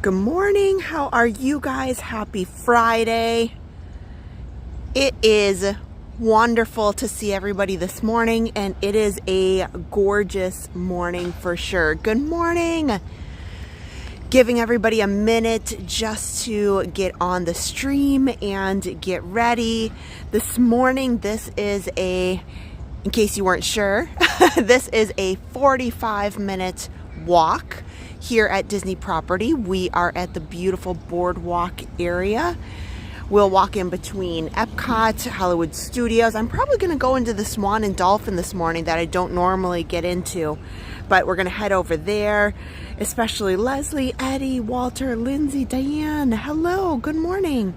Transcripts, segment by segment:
Good morning. How are you guys? Happy Friday. It is wonderful to see everybody this morning, and it is a gorgeous morning for sure. Good morning. Giving everybody a minute just to get on the stream and get ready. This morning, this is in case you weren't sure, this is a 45-minute walk here at Disney property. We are at the beautiful boardwalk area. We'll walk in between Epcot, Hollywood Studios. I'm probably going to go into the Swan and Dolphin this morning that I don't normally get into, but we're going to head over there, especially Leslie, Eddie, Walter, Lindsay, Diane. Hello, good morning.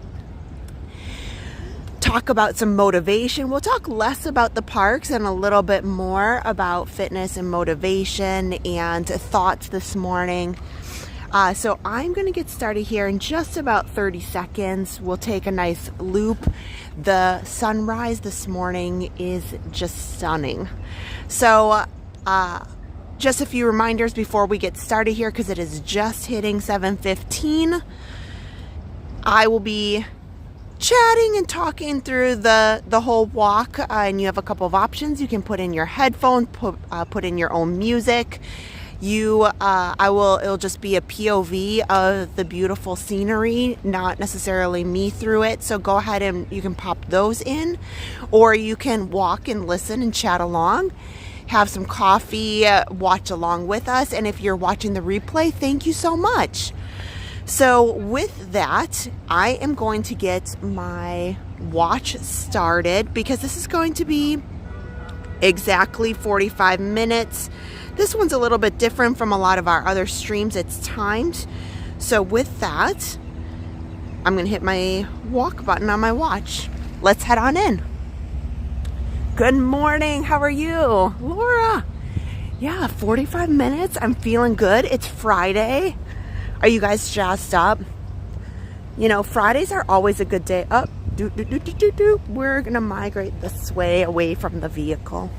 Talk about some motivation. We'll talk less about the parks and a little bit more about fitness and motivation and thoughts this morning. So I'm going to get started here in just about 30 seconds. We'll take a nice loop. The sunrise this morning is just stunning. So just a few reminders before we get started here, because it is just hitting 7:15. I will be chatting and talking through the whole walk, and you have a couple of options. You can put in your headphones, put in your own music. It'll just be a POV of the beautiful scenery, not necessarily me through it. So go ahead and you can pop those in, or you can walk and listen and chat along, have some coffee, watch along with us. And if you're watching the replay, thank you so much. So with that, I am going to get my watch started because this is going to be exactly 45 minutes. This one's a little bit different from a lot of our other streams. It's timed. So with that, I'm going to hit my walk button on my watch. Let's head on in. Good morning. How are you? Laura. Yeah, 45 minutes. I'm feeling good. It's Friday. Are you guys jazzed up? You know, Fridays are always a good day. We're going to migrate this way away from the vehicle.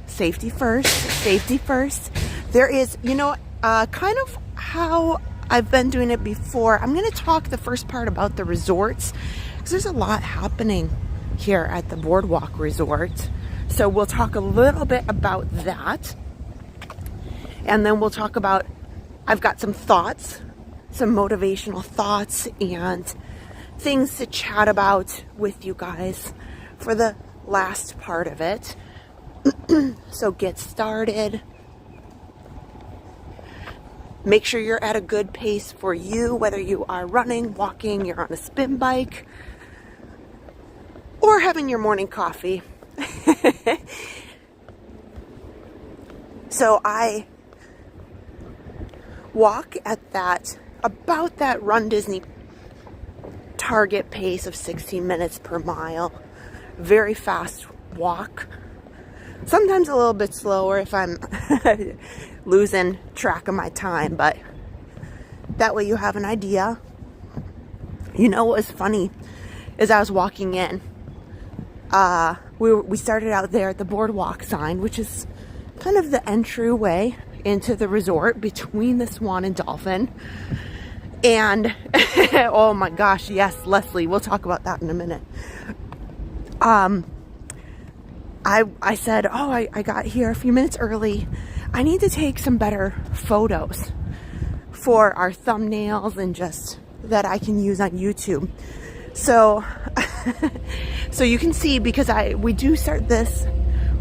Safety first, safety first. There is, kind of how I've been doing it before. I'm going to talk the first part about the resorts, because there's a lot happening here at the Boardwalk Resort. So we'll talk a little bit about that. And then we'll talk about, I've got some thoughts, some motivational thoughts and things to chat about with you guys for the last part of it. So get started. Make sure you're at a good pace for you, whether you are running, walking, you're on a spin bike, or having your morning coffee. So I walk at about that RunDisney target pace of 16 minutes per mile. Very fast walk. Sometimes a little bit slower if I'm losing track of my time, but that way you have an idea. You know what was funny is I was walking in. We started out there at the boardwalk sign, which is kind of the entryway into the resort between the Swan and Dolphin. And oh my gosh, yes, Leslie, we'll talk about that in a minute. I said, I got here a few minutes early. I need to take some better photos for our thumbnails and just that I can use on YouTube. So, so you can see, because we do start this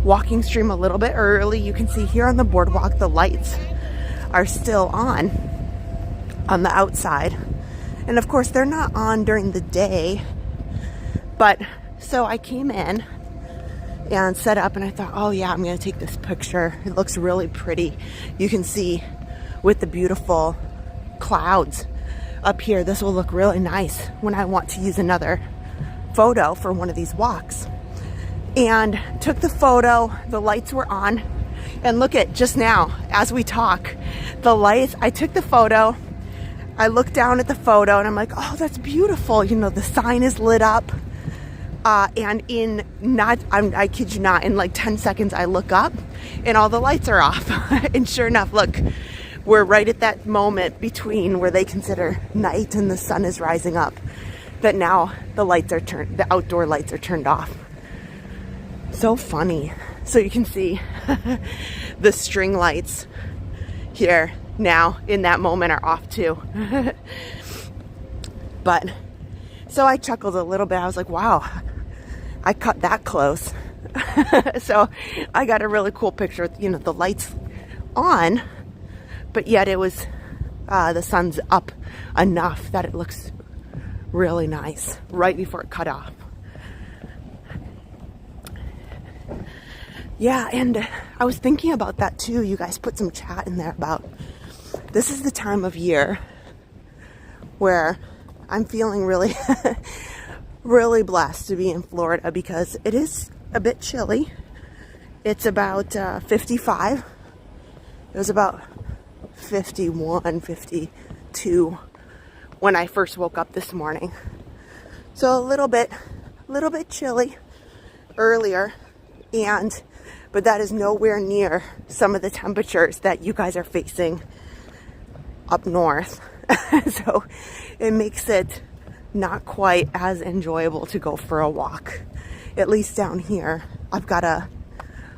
walking stream a little bit early. You can see here on the boardwalk, the lights are still on the outside. And of course, they're not on during the day. But so I came in and set up, and I thought, oh yeah, I'm going to take this picture. It looks really pretty. You can see with the beautiful clouds up here, this will look really nice when I want to use another photo for one of these walks. And took the photo, the lights were on, and look at just now, as we talk, the lights, I took the photo, I looked down at the photo, and I'm like, oh, that's beautiful. The sign is lit up. And I kid you not, in like 10 seconds, I look up and all the lights are off. And sure enough, look, we're right at that moment between where they consider night and the sun is rising up, that now the outdoor lights are turned off. So funny. So you can see the string lights here now in that moment are off too. But so I chuckled a little bit. I was like, wow, I cut that close. So I got a really cool picture with, you know, the lights on, but yet it was the sun's up enough that it looks really nice right before it cut off. Yeah, and I was thinking about that too. You guys put some chat in there about this is the time of year where I'm feeling really really blessed to be in Florida, because it is a bit chilly. It's about 55. It was about 51, 52 when I first woke up this morning. So a little bit chilly earlier, but that is nowhere near some of the temperatures that you guys are facing up north. So it makes it not quite as enjoyable to go for a walk. At least down here, I've got a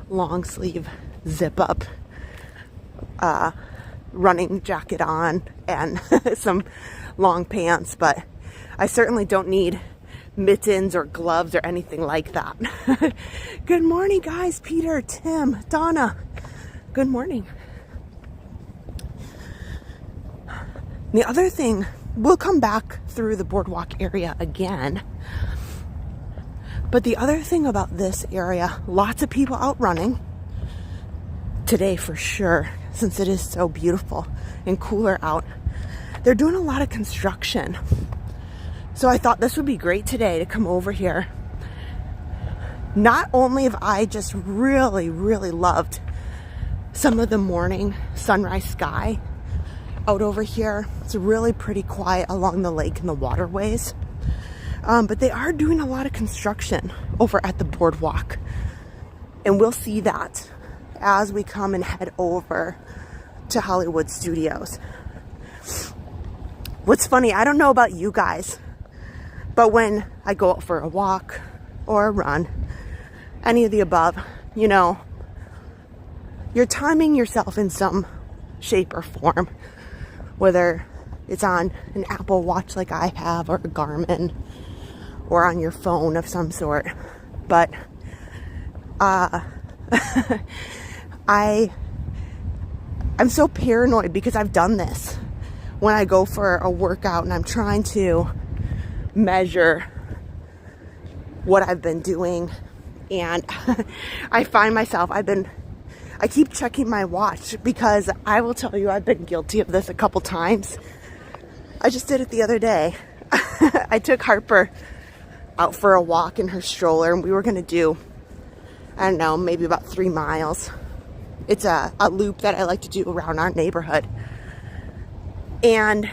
long sleeve zip up running jacket on and some long pants, but I certainly don't need mittens or gloves or anything like that. Good morning, guys. Peter, Tim, Donna. Good morning. The other thing, we'll come back through the boardwalk area again. But the other thing about this area, lots of people out running today for sure, since it is so beautiful and cooler out. They're doing a lot of construction. So I thought this would be great today to come over here. Not only have I just really, really loved some of the morning sunrise sky out over here. It's really pretty quiet along the lake and the waterways. But they are doing a lot of construction over at the boardwalk. And we'll see that as we come and head over to Hollywood Studios. What's funny, I don't know about you guys, but when I go out for a walk or a run, any of the above, you know, you're timing yourself in some shape or form, whether it's on an Apple Watch like I have, or a Garmin, or on your phone of some sort. But I'm so paranoid because I've done this when I go for a workout and I'm trying to measure what I've been doing, and I find myself, I keep checking my watch, because I will tell you, I've been guilty of this a couple times. I just did it the other day. I took Harper out for a walk in her stroller, and we were going to do, I don't know, maybe about 3 miles. It's a loop that I like to do around our neighborhood. And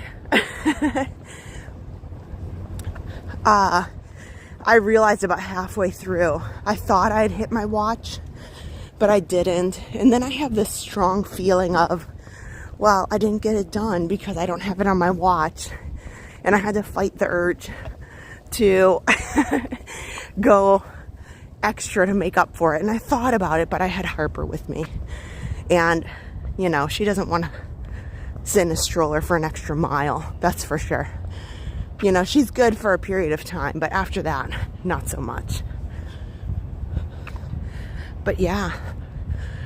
I realized about halfway through, I thought I'd hit my watch, but I didn't. And then I have this strong feeling of, well, I didn't get it done because I don't have it on my watch. And I had to fight the urge to go extra to make up for it. And I thought about it, but I had Harper with me. And, you know, she doesn't want to sit in a stroller for an extra mile, that's for sure. You know, she's good for a period of time, but after that, not so much. But yeah,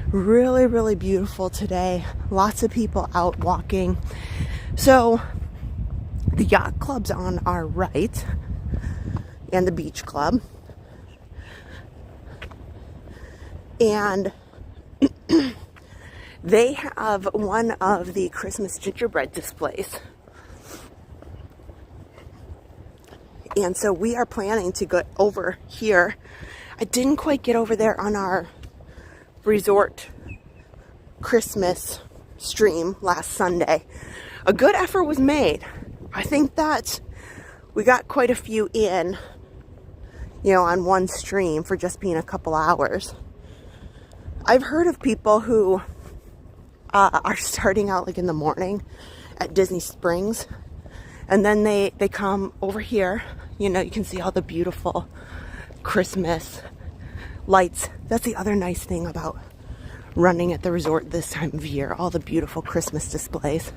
really, really beautiful today. Lots of people out walking. So the yacht club's on our right, and the beach club. And they have one of the Christmas gingerbread displays. And so we are planning to go over here. I didn't quite get over there on our resort Christmas stream last Sunday. A good effort was made. I think that we got quite a few in, you know, on one stream for just being a couple hours. I've heard of people who are starting out like in the morning at Disney Springs. And then they come over here. You know, you can see all the beautiful Christmas lights. That's the other nice thing about running at the resort this time of year. All the beautiful Christmas displays.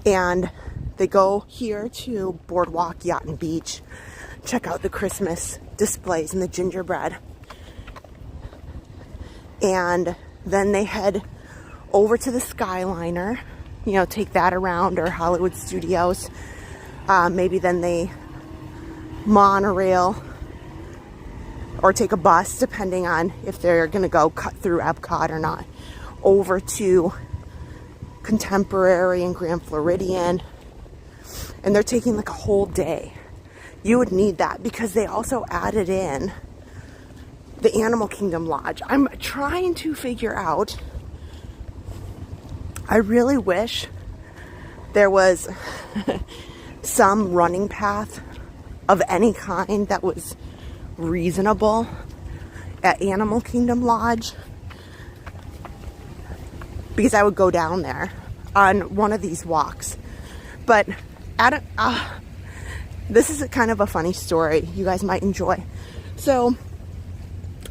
And they go here to Boardwalk, Yacht and Beach. Check out the Christmas displays and the gingerbread. And then they head over to the Skyliner, you know, take that around, or Hollywood Studios. Maybe then they monorail or take a bus, depending on if they're going to go cut through Epcot or not, over to Contemporary and Grand Floridian. And they're taking like a whole day. You would need that because they also added in the Animal Kingdom Lodge. I'm trying to figure out, I really wish there was some running path of any kind that was reasonable at Animal Kingdom Lodge, because I would go down there on one of these walks. But this is kind of a funny story you guys might enjoy. So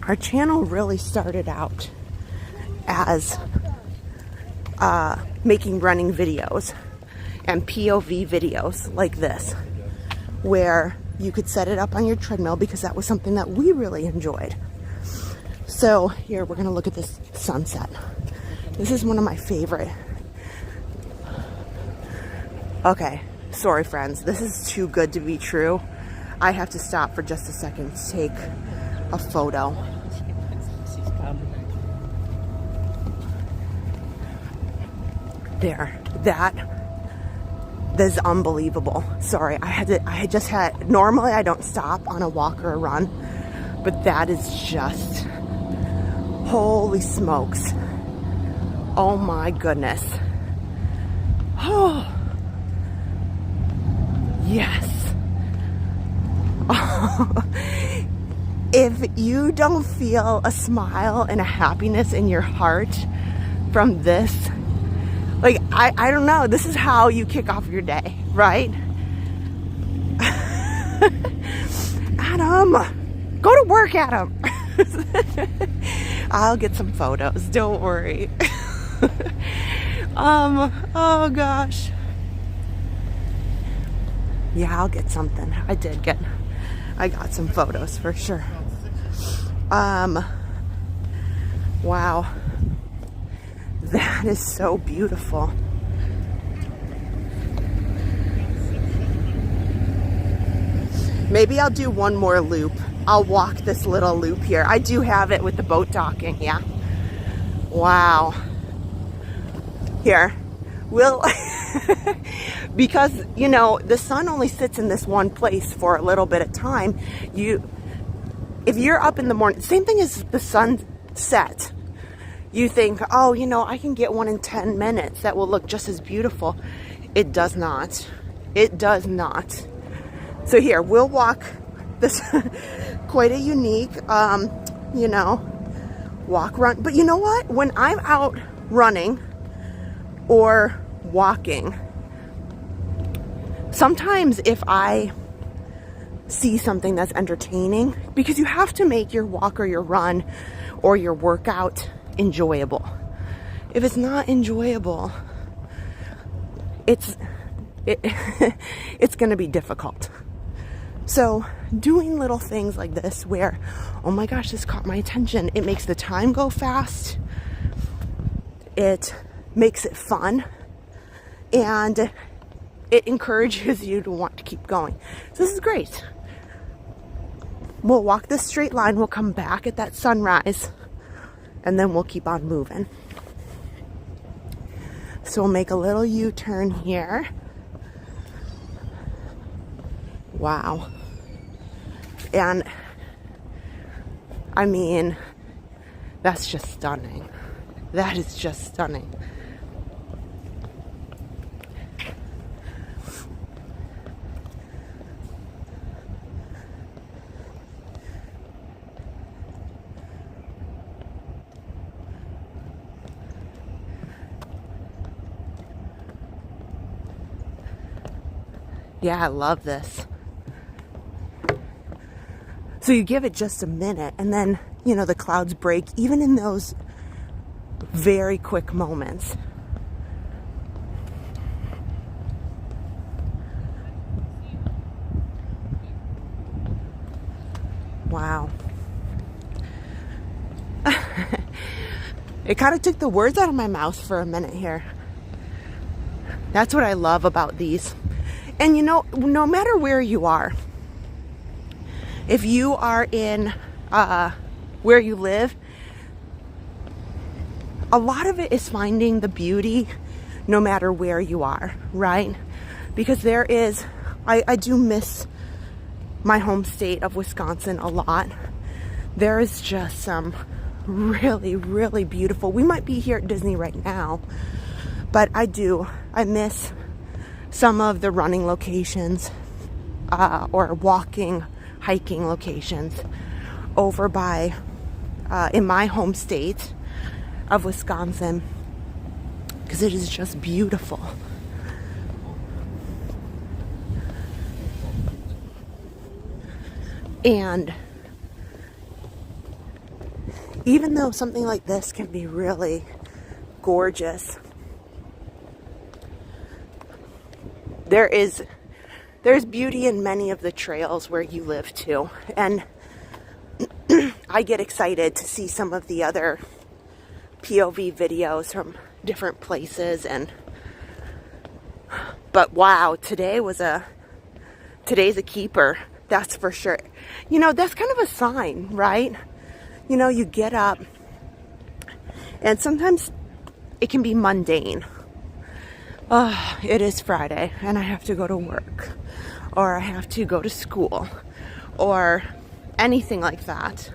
our channel really started out as making running videos and POV videos like this, where you could set it up on your treadmill, because that was something that we really enjoyed. So here, we're gonna look at this sunset. This is one of my favorite. Okay, sorry friends, this is too good to be true. I have to stop for just a second to take a photo. There, that is unbelievable. Sorry, normally I don't stop on a walk or a run, but that is just, holy smokes. Oh my goodness. Oh, yes. If you don't feel a smile and a happiness in your heart from this, like, I don't know, this is how you kick off your day, right? Adam, go to work, Adam. I'll get some photos, don't worry. Oh gosh. Yeah, I'll get something. I got some photos for sure. Wow. That is so beautiful. Maybe I'll do one more loop. I'll walk this little loop here. I do have it with the boat docking, yeah. Wow. Here, we'll, because, you know, the sun only sits in this one place for a little bit of time. If you're up in the morning, same thing as the sunset. You think, oh, you know, I can get one in 10 minutes that will look just as beautiful. It does not. It does not. So here, we'll walk this quite a unique, you know, walk, run. But you know what? When I'm out running or walking, sometimes if I see something that's entertaining, because you have to make your walk or your run or your workout enjoyable. If it's not enjoyable, it's going to be difficult. So doing little things like this where, oh my gosh, this caught my attention, it makes the time go fast, it makes it fun, and it encourages you to want to keep going. So this is great. We'll walk this straight line, we'll come back at that sunrise, and then we'll keep on moving. So we'll make a little U-turn here. Wow. And I mean, that's just stunning. That is just stunning. Yeah, I love this. So you give it just a minute and then, you know, the clouds break even in those very quick moments. Wow. It kind of took the words out of my mouth for a minute here. That's what I love about these. And you know, no matter where you are, if you are in where you live, a lot of it is finding the beauty no matter where you are, right? Because there is, I do miss my home state of Wisconsin a lot. There is just some really, really beautiful. We might be here at Disney right now, but I miss some of the running locations or walking, hiking locations over by in my home state of Wisconsin, because it is just beautiful. And even though something like this can be really gorgeous, there's beauty in many of the trails where you live too. And I get excited to see some of the other POV videos from different places, but wow, today's a keeper, that's for sure. You know, that's kind of a sign, right? You know, you get up and sometimes it can be mundane. Oh, it is Friday and I have to go to work, or I have to go to school, or anything like that.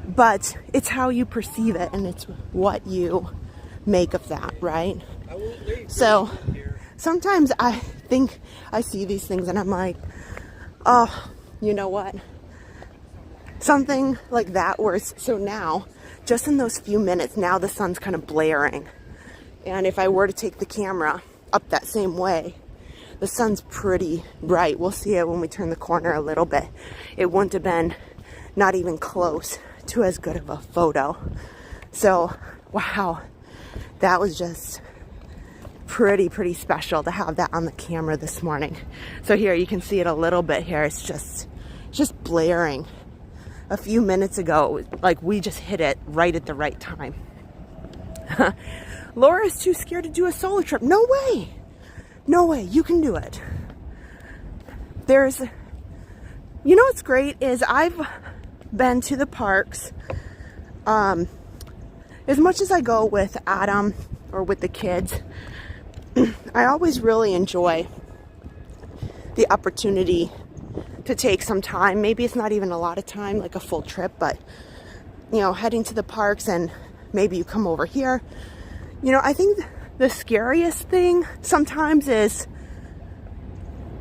But it's how you perceive it, and it's what you make of that, right? So sometimes I think I see these things and I'm like, oh, you know what? Something like that, where so now, just in those few minutes, now the sun's kind of blaring. And if I were to take the camera up that same way, the sun's pretty bright. We'll see it when we turn the corner a little bit. It wouldn't have been not even close to as good of a photo. So, wow, that was just pretty special to have that on the camera this morning. So here you can see it a little bit here. It's just blaring. A few minutes ago, like, we just hit it right at the right time. Laura's too scared to do a solo trip. No way. No way. You can do it. You know what's great is I've been to the parks as much as I go with Adam or with the kids. I always really enjoy the opportunity to take some time. Maybe it's not even a lot of time, like a full trip, but you know, heading to the parks, and maybe you come over here. You know, I think the scariest thing sometimes is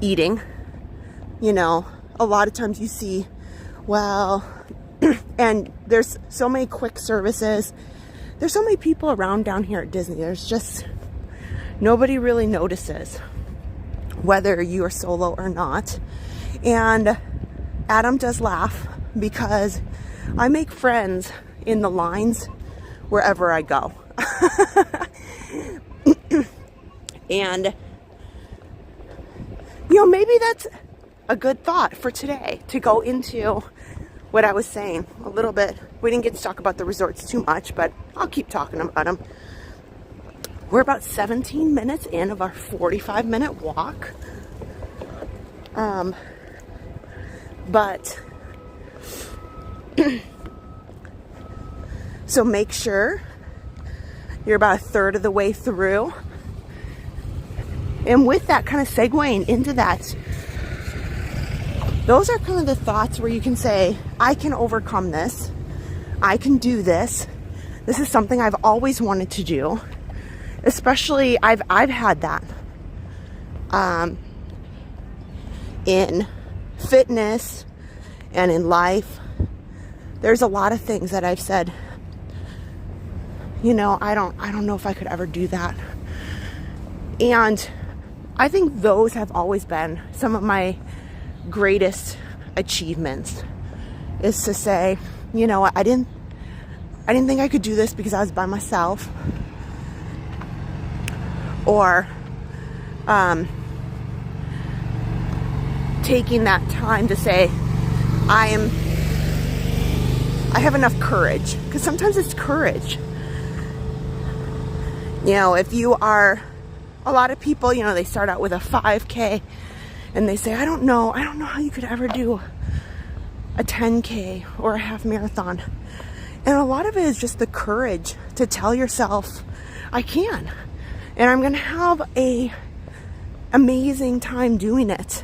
eating. You know, a lot of times you see, well, and there's so many quick services. There's so many people around down here at Disney. There's just nobody really notices whether you are solo or not. And Adam does laugh because I make friends in the lines wherever I go. And, you know, maybe that's a good thought for today, to go into what I was saying a little bit. We didn't get to talk about the resorts too much, but I'll keep talking about them. We're about 17 minutes in of our 45-minute walk. But so make sure you're about a third of the way through. And with that, kind of segueing into that, those are kind of the thoughts where you can say, I can overcome this. I can do this. This is something I've always wanted to do. Especially, I've had that in fitness and in life. There's a lot of things that I've said, you know, I don't know if I could ever do that. And I think those have always been some of my greatest achievements, is to say, you know, I didn't think I could do this because I was by myself, or taking that time to say, I have enough courage, because sometimes it's courage. You know, if you are, a lot of people, you know, they start out with a 5K and they say, I don't know how you could ever do a 10K or a half marathon. And a lot of it is just the courage to tell yourself, I can. And I'm going to have a amazing time doing it.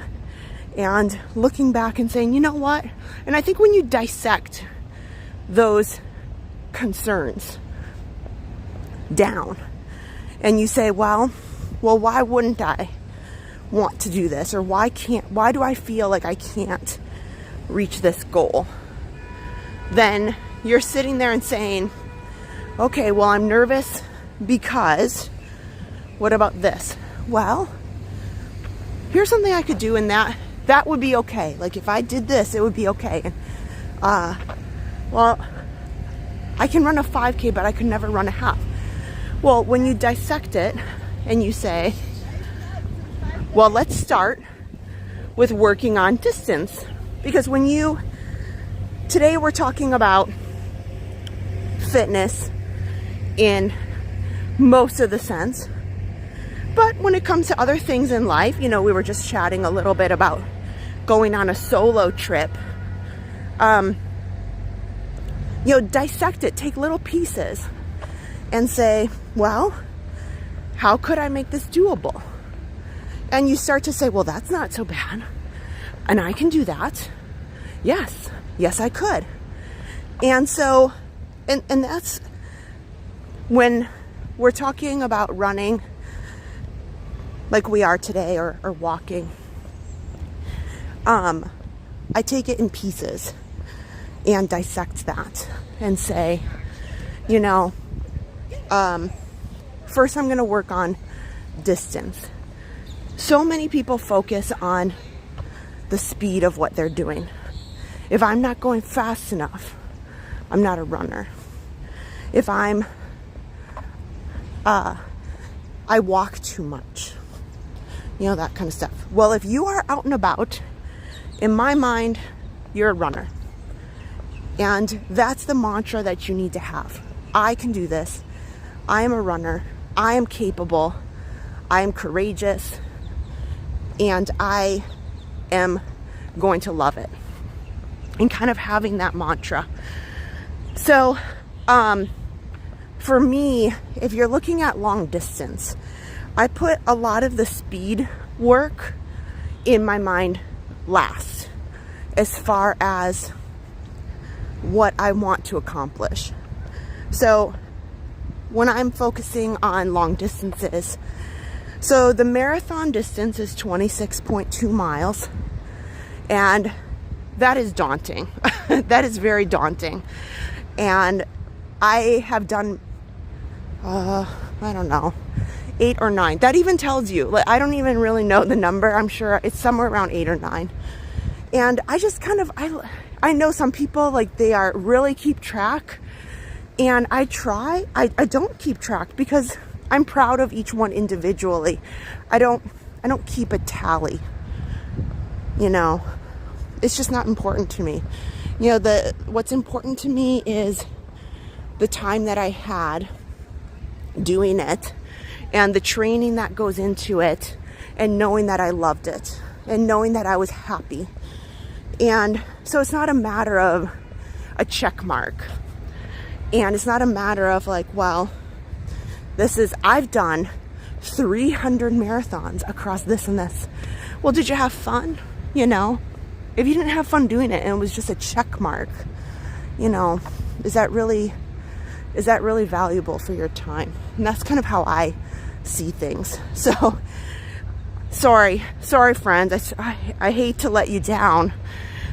And looking back and saying, you know what? And I think when you dissect those concerns down and you say, well, why wouldn't I want to do this? Or why do I feel like I can't reach this goal? Then you're sitting there and saying, okay, well, I'm nervous because what about this? Well, here's something I could do, and that would be okay. Like, if I did this, it would be okay. And, well, I can run a 5K, but I could never run a half. Well, when you dissect it and you say, well, let's start with working on distance. Because today we're talking about fitness in most of the sense. But when it comes to other things in life, you know, we were just chatting a little bit about going on a solo trip. You know, dissect it, take little pieces and say, well, how could I make this doable? And you start to say, well, that's not so bad. And I can do that. Yes, I could. And so, and that's when we're talking about running like we are today, or walking. I take it in pieces and dissect that and say, you know, first I'm going to work on distance. So many people focus on the speed of what they're doing. If I'm not going fast enough, I'm not a runner. If I walk too much, you know, that kind of stuff. Well, if you are out and about, in my mind, you're a runner. And that's the mantra that you need to have. I can do this. I am a runner. I am capable. I am courageous. And I am going to love it. And kind of having that mantra. So, for me, if you're looking at long distance, I put a lot of the speed work in my mind last, as far as what I want to accomplish. So when I'm focusing on long distances, so the marathon distance is 26.2 miles, and that is daunting. That is very daunting. And I have done, I don't know, 8 or 9. That even tells you, like, I don't even really know the number. I'm sure it's somewhere around 8 or 9. And I just kind of, I know some people, like, they are really keep track. And I don't keep track because I'm proud of each one individually. I don't keep a tally. You know, it's just not important to me. You know, what's important to me is the time that I had doing it, and the training that goes into it, and knowing that I loved it, and knowing that I was happy. And so it's not a matter of a check mark. And it's not a matter of like, well, I've done 300 marathons across this and this. Well, did you have fun? You know, if you didn't have fun doing it and it was just a check mark, you know, is that really valuable for your time? And that's kind of how I see things. So sorry friends, I hate to let you down,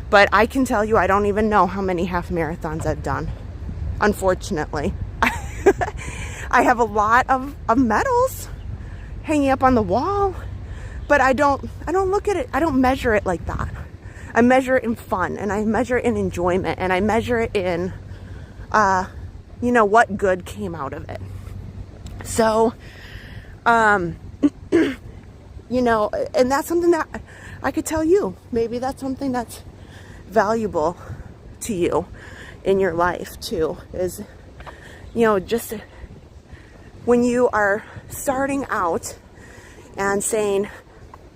but I can tell you I don't even know how many half marathons I've done, unfortunately. I have a lot of medals. hanging up on the wall, but I don't look at it, I don't measure it like that. I measure it in fun, and I measure it in enjoyment, and I measure it in, you know, what good came out of it. So, you know, and that's something that I could tell you. Maybe that's something that's valuable to you in your life too, is, you know, just when you are starting out and saying,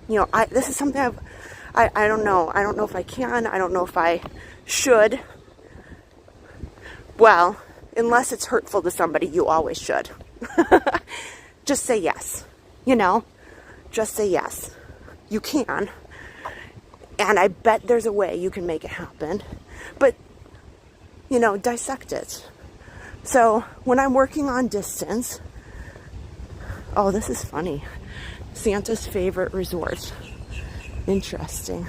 you know, this is something I don't know. I don't know if I can. I don't know if I should. Well, unless it's hurtful to somebody, you always should. Just say yes, you know, just say yes. You can. And I bet there's a way you can make it happen. But, you know, dissect it. So when I'm working on distance, oh, this is funny. Santa's favorite resort. Interesting.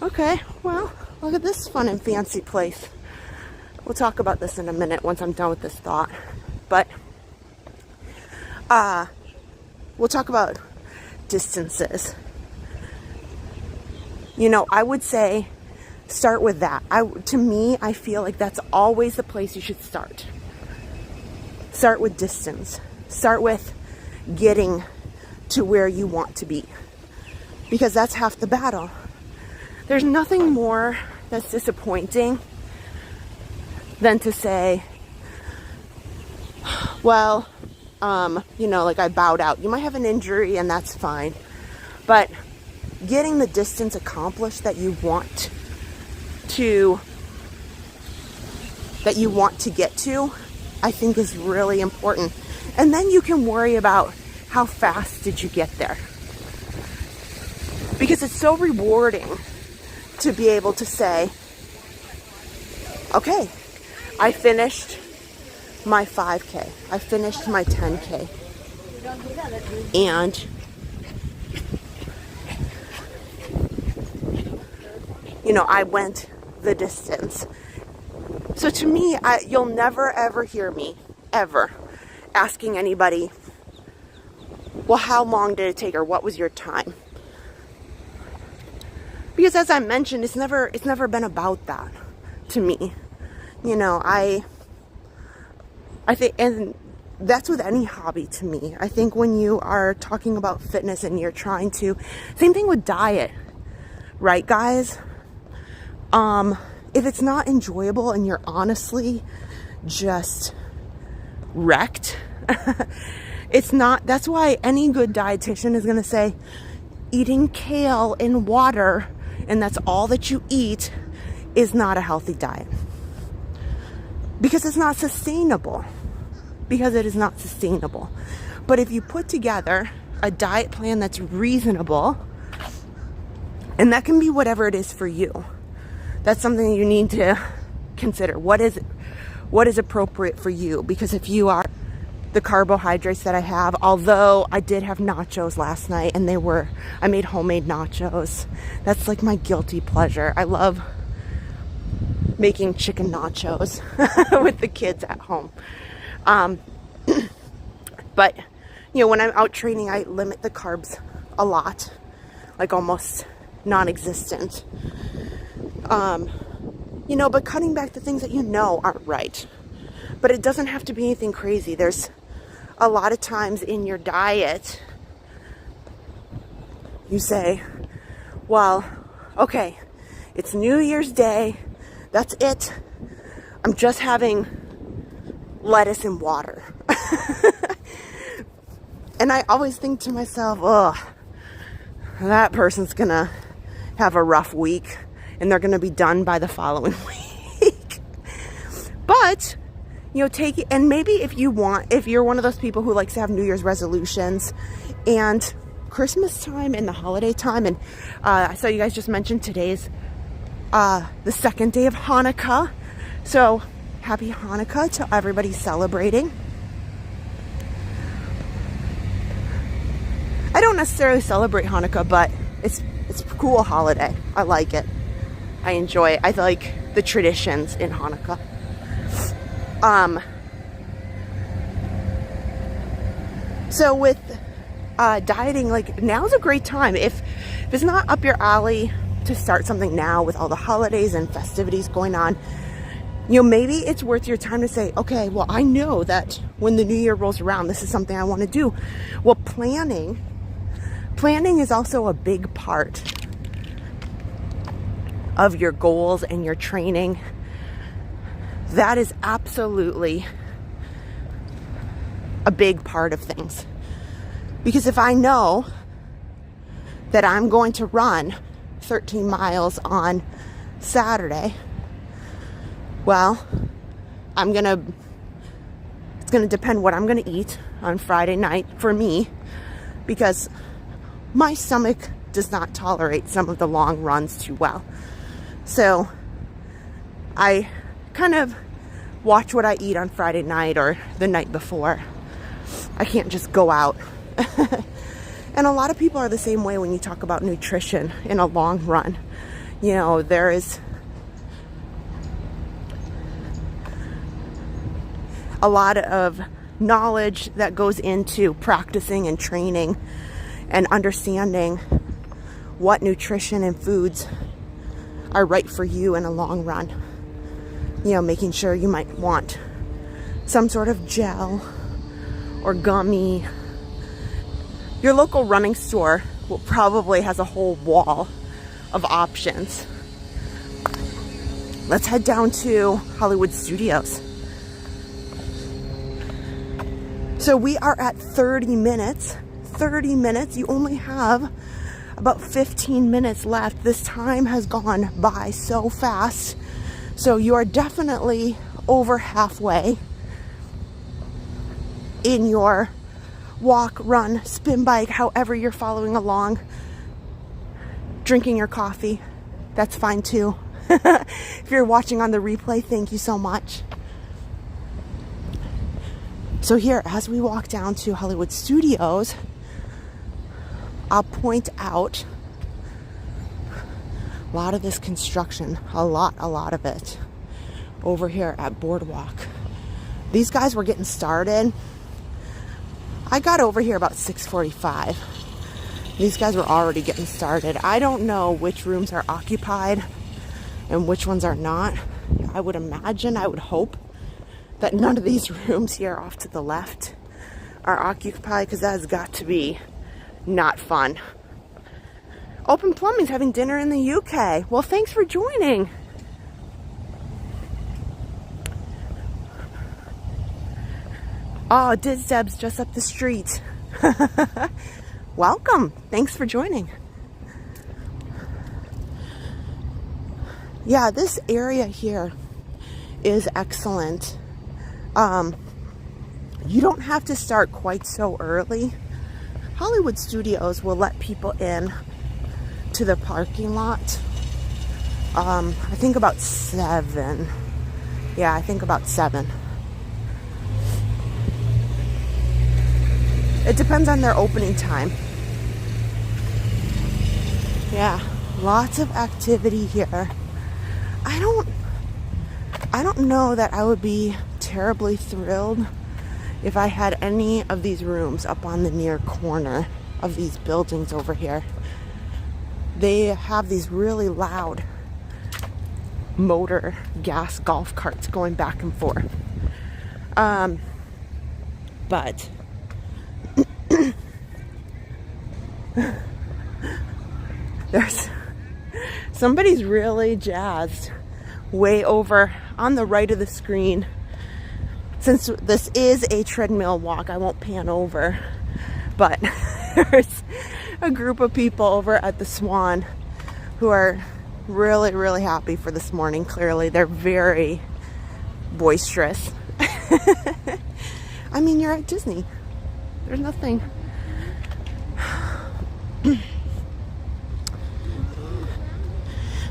Okay, well, look at this fun and fancy place. We'll talk about this in a minute once I'm done with this thought. But we'll talk about distances. You know, I would say start with that. To me, I feel like that's always the place you should start. Start with distance. Start with getting to where you want to be. Because that's half the battle. There's nothing more that's disappointing than to say, well, you know, like I bowed out. You might have an injury and that's fine. But getting the distance accomplished that you want to get to, I think is really important. And then you can worry about how fast did you get there. Because it's so rewarding to be able to say, okay, I finished my 5K. I finished my 10K. And you know, I went the distance. So to me, you'll never ever hear me ever asking anybody, well, how long did it take, or what was your time? Because as I mentioned, it's never been about that to me. You know, I think, and that's with any hobby to me. I think when you are talking about fitness and you're trying to, same thing with diet, right, guys? If it's not enjoyable and you're honestly just wrecked, it's not, that's why any good dietitian is going to say eating kale and water and that's all that you eat is not a healthy diet. Because it's not sustainable. Because it is not sustainable. But if you put together a diet plan that's reasonable, and that can be whatever it is for you, that's something you need to consider. What is appropriate for you? Because if you are the carbohydrates that I have, although I did have nachos last night and I made homemade nachos. That's like my guilty pleasure. I love making chicken nachos with the kids at home. But, you know, when I'm out training, I limit the carbs a lot, like almost non-existent. You know, but cutting back the things that you know aren't right. But it doesn't have to be anything crazy. There's a lot of times in your diet, you say, well, okay, it's New Year's Day. That's it. I'm just having lettuce and water. And I always think to myself, ugh, that person's gonna have a rough week and they're gonna be done by the following week. But, you know, take it, and maybe if you're one of those people who likes to have New Year's resolutions and Christmas time and the holiday time, and I saw you guys just mentioned today's the second day of Hanukkah. So happy Hanukkah to everybody celebrating. I don't necessarily celebrate Hanukkah, but it's a cool holiday. I like it. I enjoy it. I like the traditions in Hanukkah. So with dieting, like now's a great time. If it's not up your alley to start something now with all the holidays and festivities going on, you know, maybe it's worth your time to say, okay, well, I know that when the new year rolls around, this is something I want to do. Well, planning is also a big part of your goals and your training. That is absolutely a big part of things. Because if I know that I'm going to run 13 miles on Saturday, well, it's gonna depend what I'm gonna eat on Friday night for me, because my stomach does not tolerate some of the long runs too well. So I kind of watch what I eat on Friday night or the night before. I can't just go out. And a lot of people are the same way when you talk about nutrition in a long run. You know, there is a lot of knowledge that goes into practicing and training and understanding what nutrition and foods are right for you in a long run. You know, making sure you might want some sort of gel or gummy. Your local running store will probably has a whole wall of options. Let's head down to Hollywood Studios. So we are at 30 minutes. 30 minutes. You only have about 15 minutes left. This time has gone by so fast. So you are definitely over halfway in your walk, run, spin bike, however you're following along. Drinking your coffee, that's fine too. If you're watching on the replay, thank you so much. So here, as we walk down to Hollywood Studios, I'll point out a lot of this construction, a lot of it over here at Boardwalk. These guys were getting started. I got over here about 6:45. These guys were already getting started. I don't know which rooms are occupied and which ones are not. I would imagine, I would hope that none of these rooms here off to the left are occupied, because that has got to be not fun. Open Plumbing's having dinner in the UK. Well, thanks for joining. Oh, Dizdeb's just up the street. Welcome. Thanks for joining. Yeah, this area here is excellent. You don't have to start quite so early. Hollywood Studios will let people in to the parking lot. I think about 7. Yeah, I think about 7. It depends on their opening time. Yeah, lots of activity here. I don't know that I would be terribly thrilled if I had any of these rooms up on the near corner of these buildings over here. They have these really loud motor gas golf carts going back and forth. But somebody's really jazzed way over on the right of the screen. Since this is a treadmill walk, I won't pan over, but there's a group of people over at the Swan who are really, really happy for this morning. Clearly, they're very boisterous. I mean, you're at Disney. There's nothing.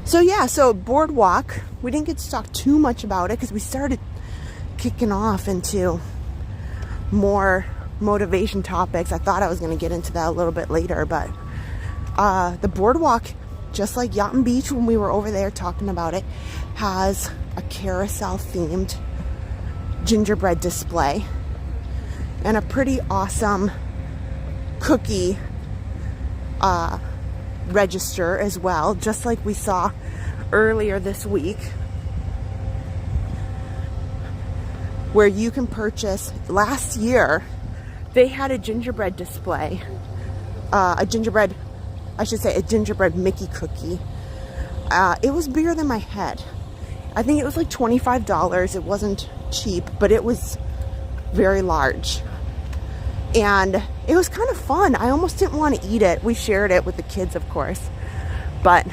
So yeah, so Boardwalk, we didn't get to talk too much about it because we started kicking off into more motivation topics. I thought I was going to get into that a little bit later, but the Boardwalk, just like Yacht and Beach when we were over there talking about it, has a carousel themed gingerbread display and a pretty awesome cookie register as well, just like we saw earlier this week, where you can purchase. Last year they had a gingerbread display, a gingerbread Mickey cookie. It was bigger than my head. I think it was like $25. It wasn't cheap, but it was very large. And it was kind of fun. I almost didn't want to eat it. We shared it with the kids, of course. But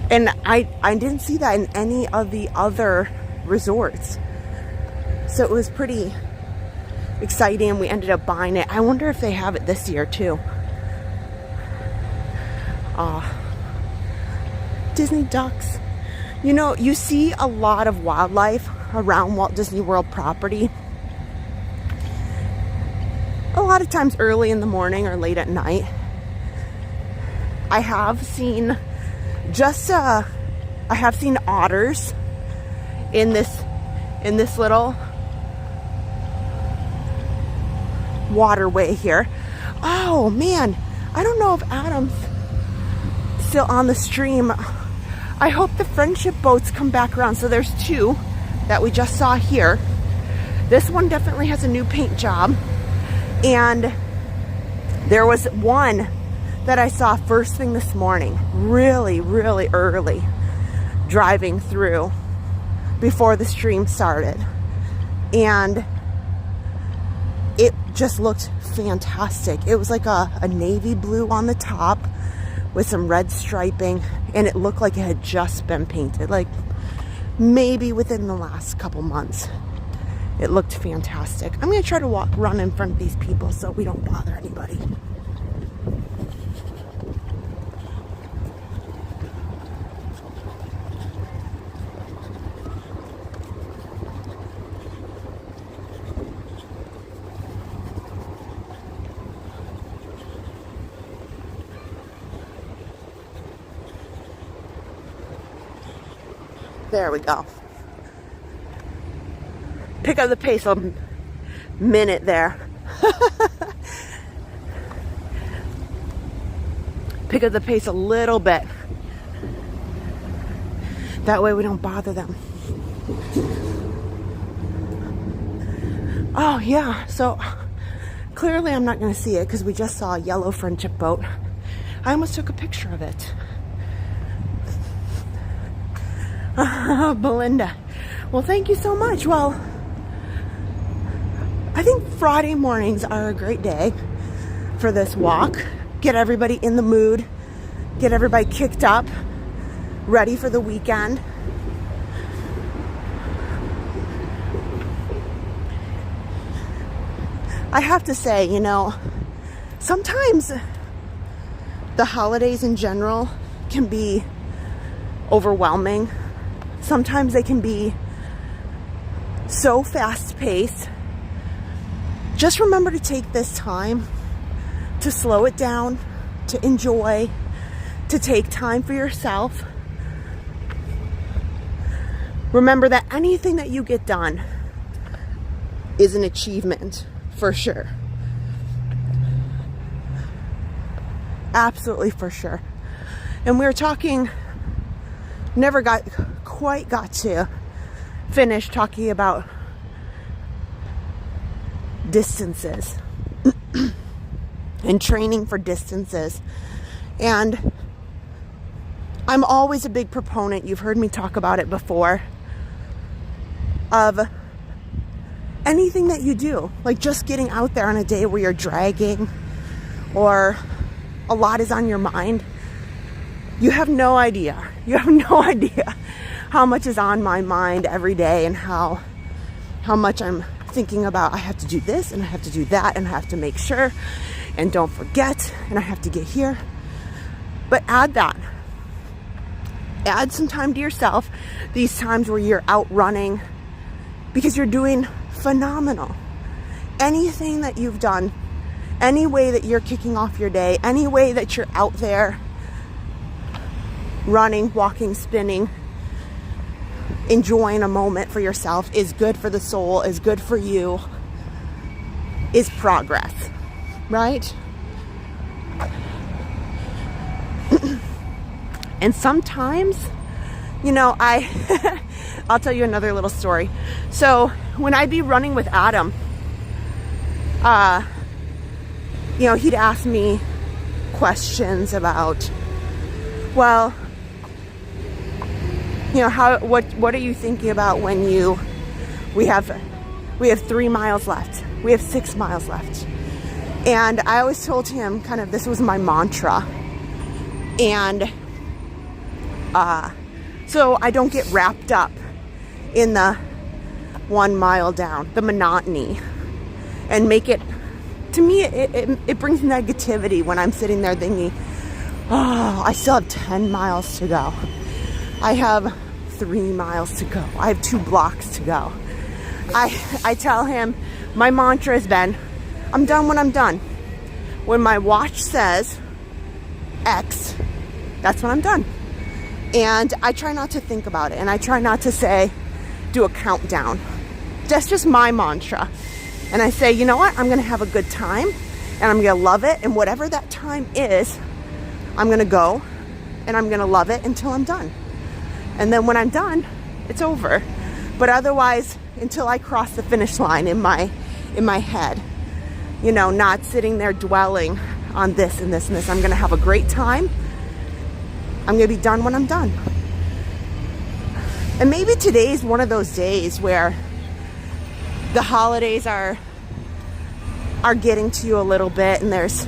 and I didn't see that in any of the other resorts. So it was pretty exciting. We ended up buying it. I wonder if they have it this year too. Disney ducks. You know, you see a lot of wildlife around Walt Disney World property. A lot of times early in the morning or late at night. I have seen otters in this little waterway here. Oh man, I don't know if Adam's still on the stream. I hope the friendship boats come back around. So there's two that we just saw here. This one definitely has a new paint job, and there was one that I saw first thing this morning, really early, driving through before the stream started, and it just looked fantastic. It was like a navy blue on the top with some red striping, and it looked like it had just been painted, like maybe within the last couple months. It looked fantastic. I'm gonna try to run in front of these people so we don't bother anybody. There we go. Pick up the pace a minute there. Pick up the pace a little bit. That way we don't bother them. Oh yeah, so clearly I'm not going to see it because we just saw a yellow friendship boat. I almost took a picture of it. Belinda. Well, thank you so much. Well, I think Friday mornings are a great day for this walk. Get everybody in the mood. Get everybody kicked up. Ready for the weekend. I have to say, you know, sometimes the holidays in general can be overwhelming. Sometimes they can be so fast-paced. Just remember to take this time to slow it down, to enjoy, to take time for yourself. Remember that anything that you get done is an achievement, for sure. Absolutely, for sure. And we were talking, never quite got to finish talking about distances and training for distances. And I'm always a big proponent, you've heard me talk about it before, of anything that you do, like just getting out there on a day where you're dragging or a lot is on your mind. You have no idea. You have no idea how much is on my mind every day and how much I'm thinking about, I have to do this and I have to do that and I have to make sure and don't forget and I have to get here. But add that. Add some time to yourself, these times where you're out running, because you're doing phenomenal. Anything that you've done, any way that you're kicking off your day, any way that you're out there running, walking, spinning, enjoying a moment for yourself is good for the soul, is good for you. is progress, right? And sometimes, you know, I'll tell you another little story. So when I'd be running with Adam, you know, he'd ask me questions about, well, you know, what are you thinking about when we have 3 miles left, we have 6 miles left. And I always told him kind of this was my mantra. And so I don't get wrapped up in the 1 mile down, the monotony, and make it, to me, it brings negativity when I'm sitting there thinking, oh, I still have 10 miles to go. I have 3 miles to go. I have 2 blocks to go. I tell him, my mantra has been, I'm done when I'm done. When my watch says X, that's when I'm done. And I try not to think about it. And I try not to do a countdown. That's just my mantra. And I say, you know what? I'm going to have a good time. And I'm going to love it. And whatever that time is, I'm going to go. And I'm going to love it until I'm done. And then when I'm done, it's over. But otherwise, until I cross the finish line in my head, you know, not sitting there dwelling on this and this and this. I'm going to have a great time. I'm going to be done when I'm done. And maybe today's one of those days where the holidays are getting to you a little bit, and there's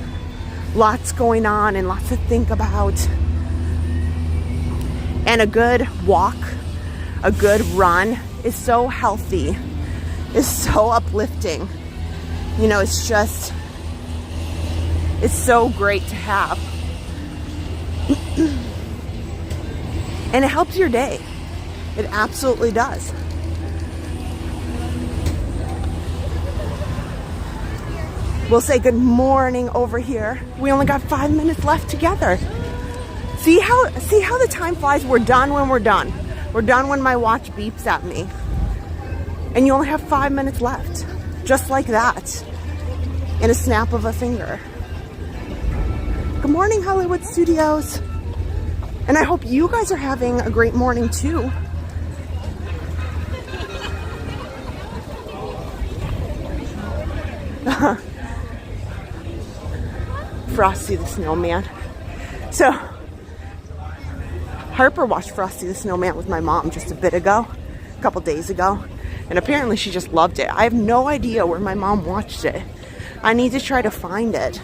lots going on and lots to think about. And a good walk, a good run is so healthy, is so uplifting. You know, it's so great to have. And it helps your day. It absolutely does. We'll say good morning over here. We only got 5 minutes left together. See how the time flies? We're done when we're done. We're done when my watch beeps at me. And you only have 5 minutes left. Just like that. In a snap of a finger. Good morning, Hollywood Studios. And I hope you guys are having a great morning too. Frosty the Snowman. So, Harper watched Frosty the Snowman with my mom just a couple days ago. And apparently she just loved it. I have no idea where my mom watched it. I need to try to find it.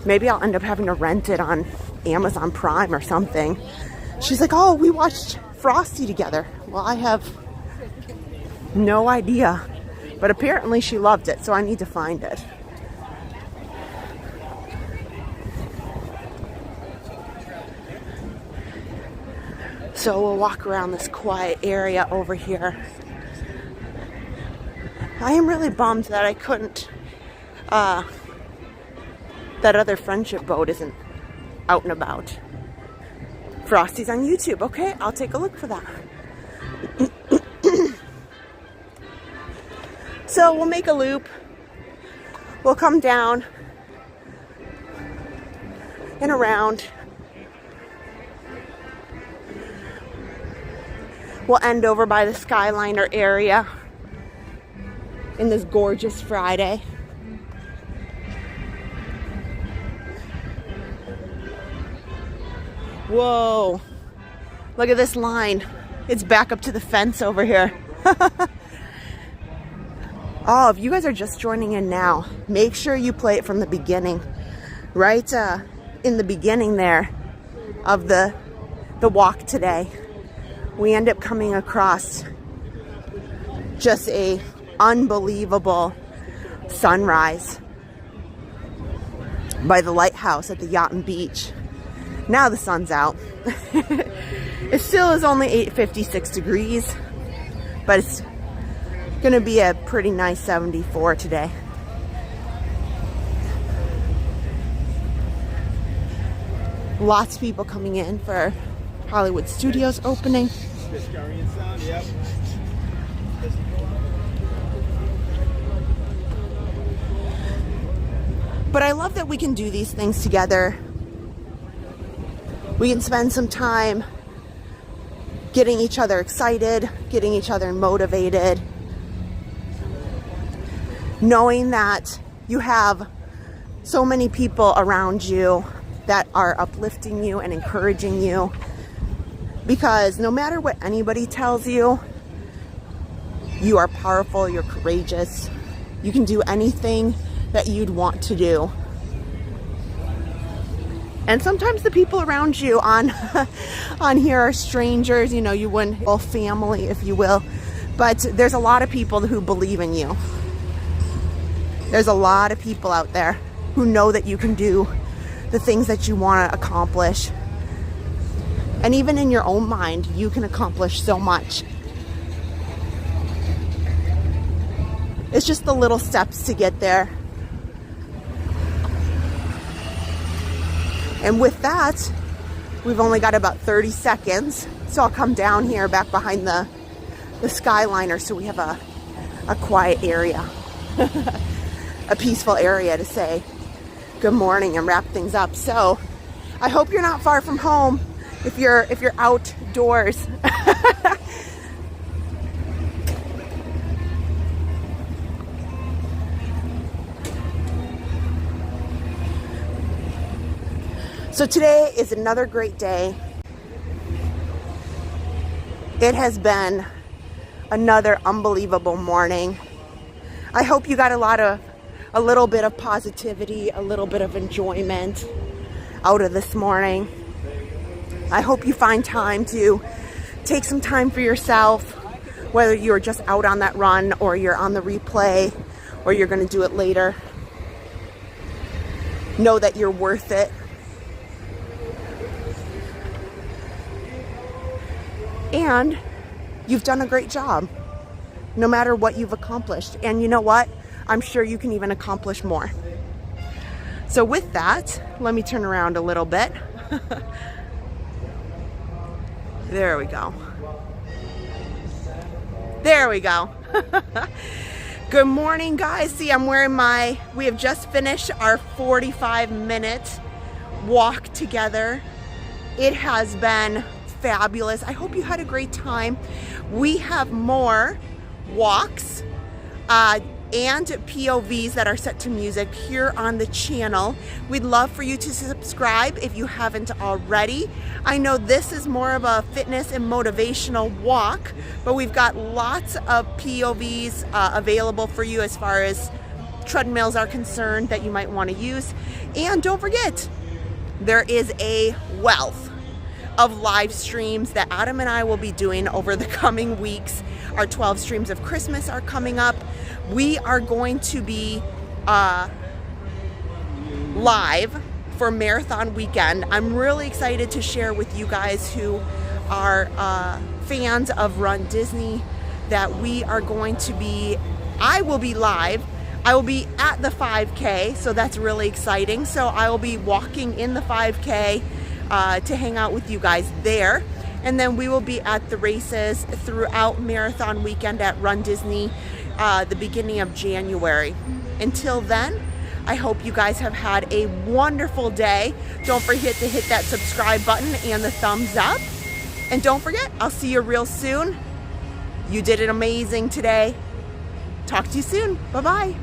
Maybe I'll end up having to rent it on Amazon Prime or something. She's like, oh, we watched Frosty together. Well, I have no idea. But apparently she loved it, so I need to find it. So we'll walk around this quiet area over here. I am really bummed that I couldn't, that other friendship boat isn't out and about. Frosty's on YouTube. Okay, I'll take a look for that. So we'll make a loop. We'll come down and around. We'll end over by the Skyliner area in this gorgeous Friday. Whoa, look at this line. It's back up to the fence over here. Oh, if you guys are just joining in now, make sure you play it from the beginning. Right in the beginning there of the walk today, we end up coming across just a unbelievable sunrise by the lighthouse at the Yacht and Beach. Now the sun's out. It still is only 56 degrees, but it's gonna be a pretty nice 74 today. Lots of people coming in for Hollywood Studios opening. But I love that we can do these things together. We can spend some time getting each other excited, getting each other motivated, knowing that you have so many people around you that are uplifting you and encouraging you. Because no matter what anybody tells you, you are powerful, you're courageous, you can do anything that you'd want to do. And sometimes the people around you on here are strangers, you know, you wouldn't, well, family, if you will. But there's a lot of people who believe in you. There's a lot of people out there who know that you can do the things that you want to accomplish. And even in your own mind, you can accomplish so much. It's just the little steps to get there. And with that, we've only got about 30 seconds. So I'll come down here back behind the Skyliner so we have a quiet area, a peaceful area to say good morning and wrap things up. So I hope you're not far from home if you're outdoors. So today is another great day. It has been another unbelievable morning. I hope you got a little bit of positivity, a little bit of enjoyment out of this morning. I hope you find time to take some time for yourself, whether you're just out on that run or you're on the replay or you're going to do it later. Know that you're worth it. And you've done a great job, no matter what you've accomplished. And you know what? I'm sure you can even accomplish more. So with that, let me turn around a little bit. There we go. There we go. Good morning, guys. See, I'm wearing we have just finished our 45-minute walk together. It has been fabulous. I hope you had a great time. We have more walks and POVs that are set to music here on the channel. We'd love for you to subscribe if you haven't already. I know this is more of a fitness and motivational walk, but we've got lots of POVs available for you as far as treadmills are concerned that you might want to use. And don't forget, there is a wealth of live streams that Adam and I will be doing over the coming weeks. Our 12 streams of Christmas are coming up. We are going to be live for Marathon Weekend. I'm really excited to share with you guys who are fans of RunDisney that we are going to be, I will be live. I will be at the 5K, so that's really exciting. So I will be walking in the 5K to hang out with you guys there. And then we will be at the races throughout Marathon Weekend at RunDisney the beginning of January. Until then, I hope you guys have had a wonderful day. Don't forget to hit that subscribe button and the thumbs up. And don't forget, I'll see you real soon. You did it amazing today. Talk to you soon. Bye-bye.